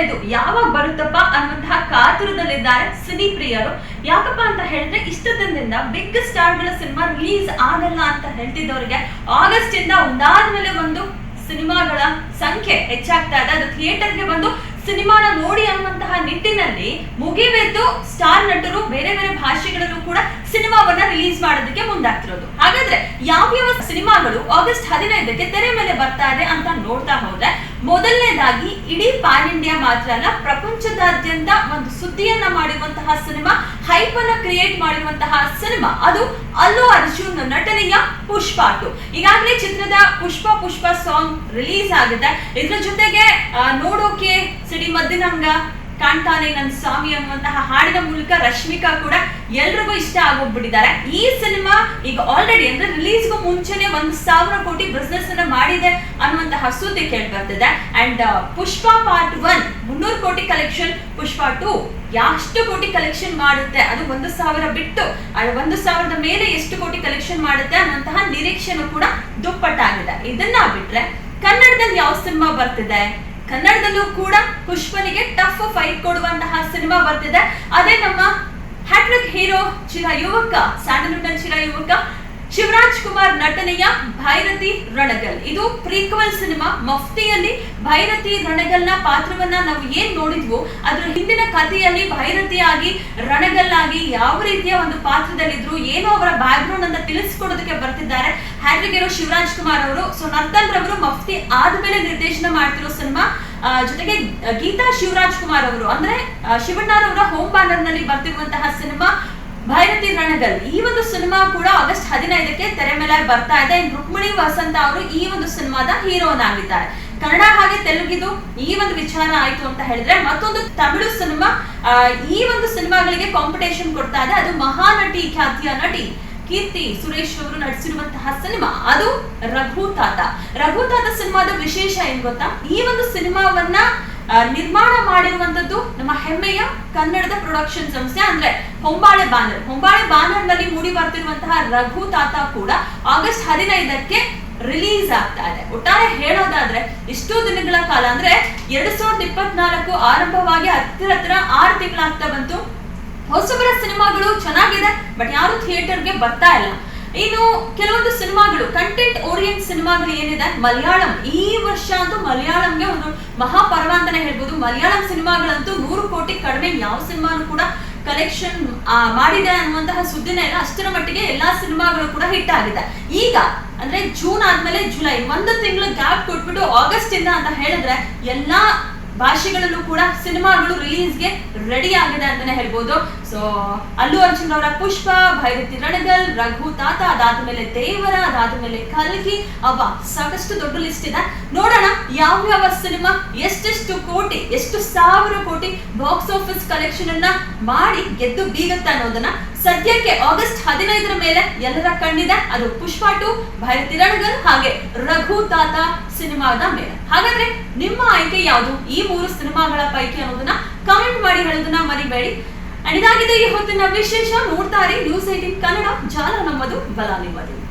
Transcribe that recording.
ಇದು ಯಾವಾಗ ಬರುತ್ತಪ್ಪ ಅನ್ನುವಂತಹ ಕಾತುರದಲ್ಲಿದ್ದಾರೆ ಸಿನಿ ಪ್ರಿಯರು. ಯಾಕಪ್ಪ ಅಂತ ಹೇಳಿದ್ರೆ ಇಷ್ಟ ದಿನದಿಂದ ಬಿಗ್ ಸ್ಟಾರ್ ಗಳ ಸಿನಿಮಾ ರಿಲೀಸ್ ಆಗಲ್ಲ ಅಂತ ಹೇಳ್ತಿದ್ದವರಿಗೆ ಆಗಸ್ಟ್ ಇಂದ ಒಂದಾದ್ಮೇಲೆ ಒಂದು ಸಿನಿಮಾಗಳ ಸಂಖ್ಯೆ ಹೆಚ್ಚಾಗ್ತಾ ಇದೆ. ಅದು ಥಿಯೇಟರ್ಗೆ ಬಂದು ಸಿನಿಮಾನ ನೋಡಿ ಅನ್ನುವಂತಹ ನಿಟ್ಟಿನಲ್ಲಿ ಮುಗಿವೆದ್ದು ಸ್ಟಾರ್ ನಟರು ಬೇರೆ ಬೇರೆ ಭಾಷೆಗಳಲ್ಲೂ ಕೂಡ ಸಿನಿಮಾವನ್ನ ರಿಲೀಸ್ ಮಾಡೋದಕ್ಕೆ ಮುಂದಾಗ್ತಿರೋದು. ಹಾಗಾದ್ರೆ ಯಾವ್ಯಾವ ಸಿನಿಮಾಗಳು ಆಗಸ್ಟ್ 15ಕ್ಕೆ ತೆರೆ ಮೇಲೆ ಬರ್ತಾ ಇದೆ ಅಂತ ನೋಡ್ತಾ ಹೋದ್ರೆ, ಮೊದಲನೇದಾಗಿ ಇಡೀ ಪ್ಯಾನ್ ಇಂಡಿಯಾ ಮಾತ್ರ ಅಲ್ಲ, ಪ್ರಪಂಚದಾದ್ಯಂತ ಒಂದು ಸುದ್ದಿಯನ್ನ ಮಾಡಿರುವಂತಹ ಸಿನಿಮಾ, ಹೈಪ್ ಅನ್ನ ಕ್ರಿಯೇಟ್ ಮಾಡಿರುವಂತಹ ಸಿನಿಮಾ, ಅದು ಅಲ್ಲು ಅರ್ಜುನ್ ನಟನೆಯ ಪುಷ್ಪ 2. ಈಗಾಗಲೇ ಚಿತ್ರದ ಪುಷ್ಪ ಸಾಂಗ್ ರಿಲೀಸ್ ಆಗಿದೆ. ಇದ್ರ ಜೊತೆಗೆ ನೋಡೋಕೆ ಸಿಡಿ ಮದ್ದಿನಂಗ ಕಾಣ್ತಾನೆ ನನ್ ಸ್ವಾಮಿ ಅನ್ನುವಂತಹ ಹಾಡಿನ ಮೂಲಕ ರಶ್ಮಿಕಾ ಕೂಡ ಎಲ್ರಿಗೂ ಇಷ್ಟ ಆಗೋಗ್ಬಿಟ್ಟಿದ್ದಾರೆ. ಈ ಸಿನಿಮಾ ಈಗ ಆಲ್ರೆಡಿ ಅಂದ್ರೆ ರಿಲೀಸ್ಗೂ ಮುಂಚೆನೆ 1,000 ಕೋಟಿ ಬಿಸ್ನೆಸ್ ಅನ್ನ ಮಾಡಿದೆ ಅನ್ನುವಂತಹ ಸುದ್ದಿ ಕೇಳಿ ಬರ್ತಿದೆ. ಅಂಡ್ ಪುಷ್ಪ ಪಾರ್ಟ್ 1 300 ಕೋಟಿ ಕಲೆಕ್ಷನ್, ಪುಷ್ಪ 2 ಎಷ್ಟು ಕೋಟಿ ಕಲೆಕ್ಷನ್ ಮಾಡುತ್ತೆ, ಅದು 1,000 ಬಿಟ್ಟು 1,000ದ ಮೇಲೆ ಎಷ್ಟು ಕೋಟಿ ಕಲೆಕ್ಷನ್ ಮಾಡುತ್ತೆ ಅನ್ನುವಂತಹ ನಿರೀಕ್ಷೆನೂ ಕೂಡ ದುಪ್ಪಟ್ಟಾಗಿದೆ. ಇದನ್ನ ಬಿಟ್ರೆ ಕನ್ನಡದಲ್ಲಿ ಯಾವ ಸಿನಿಮಾ ಬರ್ತಿದೆ? ಕನ್ನಡದಲ್ಲೂ ಕೂಡ ಪುಷ್ಪನಿಗೆ ಟಫ್ ಫೈಟ್ ಕೊಡುವಂತಹ ಸಿನಿಮಾ ಬರ್ತಿದೆ. ಅದೇ ನಮ್ಮ ಹ್ಯಾಟ್ರಿಕ್ ಹೀರೋ ಚಿರಯುವಕ, ಸ್ಯಾಂಡಲ್ವುಡ್ ಚಿರಯುವಕ ಶಿವರಾಜ್ ಕುಮಾರ್ ನಟನೆಯ ಭೈರತಿ ರಣಗಲ್. ಇದು ಪ್ರೀಕ್ವೆಲ್ ಸಿನಿಮಾ. ಮಫ್ತಿಯಲ್ಲಿ ಭೈರತಿ ರಣಗಲ್ನ ಪಾತ್ರವನ್ನ ನಾವು ಏನ್ ನೋಡಿದ್ವು, ಅದ್ರ ಹಿಂದಿನ ಕಥೆಯಲ್ಲಿ ಭೈರತಿಯಾಗಿ ರಣಗಲ್ ಆಗಿ ಯಾವ ರೀತಿಯ ಒಂದು ಪಾತ್ರದಲ್ಲಿದ್ರು, ಏನೋ ಅವರ ಬ್ಯಾಕ್ ಗ್ರೌಂಡ್ ಅಂತ ತಿಳಿಸ್ಕೊಡೋದಕ್ಕೆ ಬರ್ತಿದ್ದಾರೆ ಹ್ಯಾಟ್ರಿಕ್ ಹೀರೋ ಶಿವರಾಜ್ ಕುಮಾರ್ ಅವರು. ಸೊ ನರ್ತನ್ ರವರು ಮಫ್ತಿ ಆದ್ಮೇಲೆ ನಿರ್ದೇಶನ ಮಾಡ್ತಿರೋ ಸಿನಿಮಾ. ಜೊತೆಗೆ ಗೀತಾ ಶಿವರಾಜ್ ಕುಮಾರ್ ಅವರು ಅಂದ್ರೆ ಶಿವಣ್ಣರವರ ಹೋಮ್ ಬ್ಯಾನರ್ ನಲ್ಲಿ ಬರ್ತಿರುವಂತಹ ಸಿನಿಮಾ ಭೈರತಿ ರಣಗಲ್. ಈ ಒಂದು ಸಿನಿಮಾ ಕೂಡ ಆಗಸ್ಟ್ 15ಕ್ಕೆ ತೆರೆ ಮೇಲೆ ಬರ್ತಾ ಇದೆ. ರುಕ್ಮಿಣಿ ವಸಂತ ಅವರು ಈ ಒಂದು ಸಿನಿಮಾದ ಹೀರೋನ್ ಆಗಿದ್ದಾರೆ. ಕನ್ನಡ ಹಾಗೆ ತೆಲುಗಿದು ಈ ಒಂದು ವಿಚಾರ ಆಯ್ತು ಅಂತ ಹೇಳಿದ್ರೆ, ಮತ್ತೊಂದು ತಮಿಳು ಸಿನಿಮಾ ಈ ಒಂದು ಸಿನಿಮಾಗಳಿಗೆ ಕಾಂಪಿಟೇಷನ್ ಕೊಡ್ತಾ ಇದೆ. ಅದು ಮಹಾನಟಿ ಖ್ಯಾತಿಯ ನಟಿ ಕೀರ್ತಿ ಸುರೇಶ್ ಅವರು ನಟಿಸಿರುವಂತಹ ಸಿನಿಮಾ, ಅದು ರಘು ತಾತ ಸಿನಿಮಾದ ವಿಶೇಷ ಏನ್ ಗೊತ್ತಾ? ಈ ಒಂದು ಸಿನಿಮಾವನ್ನ ನಿರ್ಮಾಣ ಮಾಡಿರುವಂತದ್ದು ನಮ್ಮ ಹೆಮ್ಮೆಯ ಕನ್ನಡದ ಪ್ರೊಡಕ್ಷನ್ ಸಂಸ್ಥೆ, ಅಂದ್ರೆ ಹೊಂಬಾಳೆ ಬ್ಯಾನರ್ ನಲ್ಲಿ ಮೂಡಿ ಬರ್ತಿರುವಂತಹ ರಘು ತಾತ ಕೂಡ ಆಗಸ್ಟ್ 15ಕ್ಕೆ ರಿಲೀಸ್ ಆಗ್ತಾ ಇದೆ. ಒಟ್ಟಾರೆ ಹೇಳೋದಾದ್ರೆ ಇಷ್ಟು ದಿನಗಳ ಕಾಲ ಅಂದ್ರೆ 2024 ಆರಂಭವಾಗಿ ಹತ್ತಿರ 6 ತಿಂಗಳಾಗ್ತಾ ಬಂತು. ಹೊಸಬರ ಸಿನಿಮಾಗಳು ಚೆನ್ನಾಗಿದೆ, ಬಟ್ ಯಾರು ಥಿಯೇಟರ್ಗೆ ಬರ್ತಾ ಇಲ್ಲ. ಇನ್ನು ಕೆಲವೊಂದು ಸಿನಿಮಾಗಳು ಕಂಟೆಂಟ್ ಓರಿಯೆಂಟ್ ಸಿನಿಮಾಗಳು ಏನಿದೆ, ಮಲಯಾಳಂ ಈ ವರ್ಷ ಅಂತೂ ಮಲಯಾಳಂಗೆ ಒಂದು ಮಹಾಪರ್ವ ಅಂತಾನೆ ಹೇಳ್ಬೋದು. ಮಲಯಾಳಂ ಸಿನಿಮಾಗಳಂತೂ 100 ಕೋಟಿ ಕಡಿಮೆ ಯಾವ ಸಿನಿಮಾನು ಕೂಡ ಕಲೆಕ್ಷನ್ ಮಾಡಿದೆ ಅನ್ನುವಂತಹ ಸುದ್ದಿನೇ ಇಲ್ಲ. ಅಷ್ಟರ ಮಟ್ಟಿಗೆ ಎಲ್ಲಾ ಸಿನಿಮಾಗಳು ಕೂಡ ಹಿಟ್ ಆಗಿದೆ. ಈಗ ಅಂದ್ರೆ ಜೂನ್ ಆದ್ಮೇಲೆ ಜುಲೈ 1 ತಿಂಗಳು ಗ್ಯಾಪ್ ಕೊಟ್ಬಿಟ್ಟು ಆಗಸ್ಟ್ ಇಂದ ಅಂತ ಹೇಳಿದ್ರೆ ಎಲ್ಲಾ ಭಾಷೆಗಳಲ್ಲೂ ಕೂಡ ಸಿನಿಮಾಗಳು ರಿಲೀಸ್ಗೆ ರೆಡಿ ಆಗಿದೆ ಅಂತಾನೆ ಹೇಳ್ಬೋದು. ಸೊ ಅಲ್ಲು ಅರ್ಜುನ್ ಅವರ ಪುಷ್ಪ, ಭೈರತಿ ರಣಗಲ್, ರಘು ತಾತ, ಅದಾದ್ಮೇಲೆ ದೇವರ, ಅದಾದ್ಮೇಲೆ ಕಲ್ಕಿ, ಸಾಕಷ್ಟು ದೊಡ್ಡ ಲಿಸ್ಟ್ ಇದೆ. ನೋಡೋಣ ಯಾವ ಸಿನಿಮಾ ಎಷ್ಟೆಷ್ಟು ಕೋಟಿ, ಎಷ್ಟು ಸಾವಿರ ಕೋಟಿ ಬಾಕ್ಸ್ ಆಫೀಸ್ ಕಲೆಕ್ಷನ್ ಅನ್ನ ಮಾಡಿ ಗೆದ್ದು ಬೀಗತ್ತೆ ಅನ್ನೋದನ್ನ ಸದ್ಯಕ್ಕೆ ಆಗಸ್ಟ್ 15ರ ಮೇಲೆ ಎಲ್ಲರ ಕಣ್ಣಿದೆ. ಅದು ಪುಷ್ಪ 2, ಭೈರತಿ ರಣಗಲ್ ಹಾಗೆ ರಘು ತಾತ ಸಿನಿಮಾದ ಮೇಲೆ. ಹಾಗಾದ್ರೆ ನಿಮ್ಮ ಆಯ್ಕೆ ಯಾವುದು ಈ 3 ಸಿನಿಮಾಗಳ ಪೈಕಿ ಅನ್ನೋದನ್ನ ಕಮೆಂಟ್ ಮಾಡಿ ಹೇಳೋದನ್ನ ಮರಿಬೇಡಿ. ಇದಾಗಿದೆ ಈ ಹೊತ್ತಿನ ವಿಶೇಷ. ನೋಡ್ತಾ ಇರಿ ನ್ಯೂಸ್ 18 ಕನ್ನಡ, ಜಾಲ ನಮ್ಮದು, ಬಲ ನಿಮ್ಮದು.